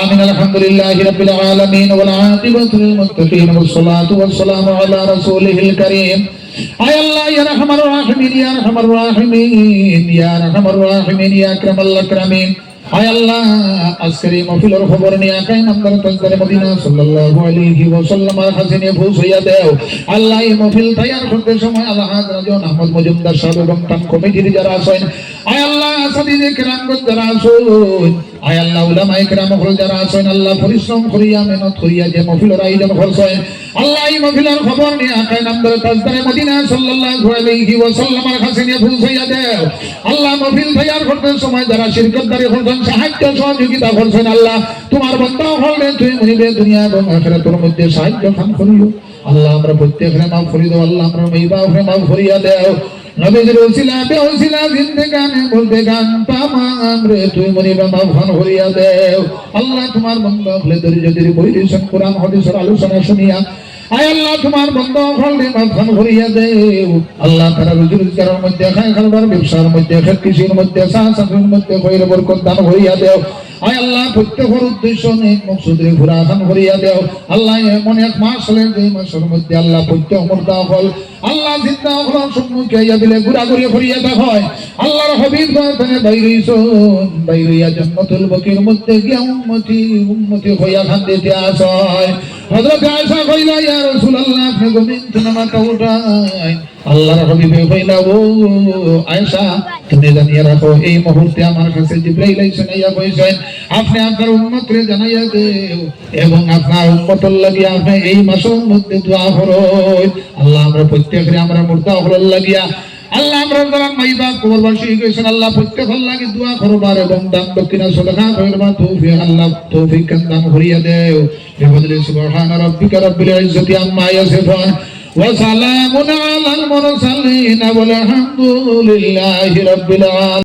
আমিন। আলহামদুলিল্লাহি রাব্বিল আলামিন ওয়াল আকিবাতু লিল মুত্তাকিন ওয়াসসালাতু ওয়াসসালামু আলা রাসূলিহিল কারীম। আয় আল্লাহ ইয়া রাহমার রাহিমিন ইয়া রাহমার রাহিমিন ইয়া রাহমার রাহিমিন ইয়া আকরামাল আকরামিন। আয় আল্লাহ আজকের এই মাহফিলের খবর নিয়ে আকাই নামদার তাজদারে মদিনা সাল্লাল্লাহু আলাইহি ওয়াসাল্লামের হাসিনে পৌঁছাইয়া দাও। আল্লাহ এই মাহফিল তৈয়ার করতে সময় আল্লাহ রাজন আহমদ মজুমদার সাহেব এবং তার কমিটির যারা আছেন, আয় আল্লাহ সাদিদে কেরামগণ যারা আছেন, আয় আল্লাহ উলামায়ে কেরাম হল যারা আছেন, আল্লাহ পরিশ্রম করিয়া মেহনত করিয়া যে মাহফিলের আয়োজন করছেন, আল্লাহ এই মাহফিলের খবর নিয়ে আকাই নামদার তাজদারে মদিনা সাল্লাল্লাহু আলাইহি ওয়াসাল্লামের হাসিনে পৌঁছাইয়া দাও। আল্লাহ মাহফিল তৈয়ার করতে সময় যারা শিরকতদারি করছেন, সাহায্য সহযোগিতা করছেন, আল্লাহ তোমার বান্দা হলে তুমি মনিবে দুনিয়া এবং আখিরাতের মধ্যে সাহায্য খান করিও। আল্লাহ আমরা প্রত্যেকরে মাফ করে দাও। আল্লাহ আমরা মেইবাফরে মাফ করিয়া দাও। নবীর ওসিলা বেওসিলা জিন্দেগানে বলতে গান তামাম রে তুই মনিবে মাফ খান করিয়া দাও। আল্লাহ তোমার বান্দা হলে দরিদ্র বৈরিশন কোরআন হাদিসের আলোচনা শুনিয়া আয় আল্লাহ তোমার বান্দা হলে মাফ খান করিয়া দেও। আল্লাহ তারা রুজি রোজগারের মধ্যে খায় খাবার ব্যবসার মধ্যে কৃষির মধ্যে চাকরির মধ্যে খৈর বরকত দান করিয়া দেও। আয় আল্লাহ প্রত্যেকের উদ্দেশ্য নেক মকসুদে ঘোরা খান করিয়া দেও। আল্লাহ এমন এক মাস হলেন যে মাসের মধ্যে আল্লাহ প্রত্যেক মুর্দা হল আল্লাহ জিন্দা হল সম্মুখে আইয়া দিলে ঘোরাঘুরি করিয়া দেখায়। আল্লাহর হাবিব গানে বাইরিয়া জান্নাতুল বাকির মধ্যে গিয়া উম্মতি হইয়া খান দিতে আসয়। হযরত আয়েশা কইলা ইয়া রাসূলুল্লাহ আপনি গমিন তুনামাটা উঠাই। আল্লাহর হাবিব কইলা ও আয়েশা তুমি জানিয়ে রাখো এই মুহূর্তে আমার কাছে জিবরাইল আইছেন আইয়া কইছেন আপনি আপনার উম্মতকে জানাইয়া দেও এবং আপনার উম্মতের লাগি আপনি এই মাসের মধ্যে দোয়া করুন। আল্লাহ আমরা প্রত্যেকরে আমরা মুর্দা হল লাগিয়া আল্লাহ আমরা যারা মাইবা কবরবাসী গেছেন আল্লাহ প্রত্যেকের লাগি দোয়া করবার এবং দান দক্ষিণা সদকা করবার তৌফিক আল্লাহ তৌফিক দান করিয়া দেও। বিফadli সুবহান রাব্বিকা রাব্বিল ইজ্জাতি আম্মা ইয়াসিফুন ওয়া সালামুন আলাল মুরসালিন ওয়াল হামদুলিল্লাহি রাব্বিল আলামিন।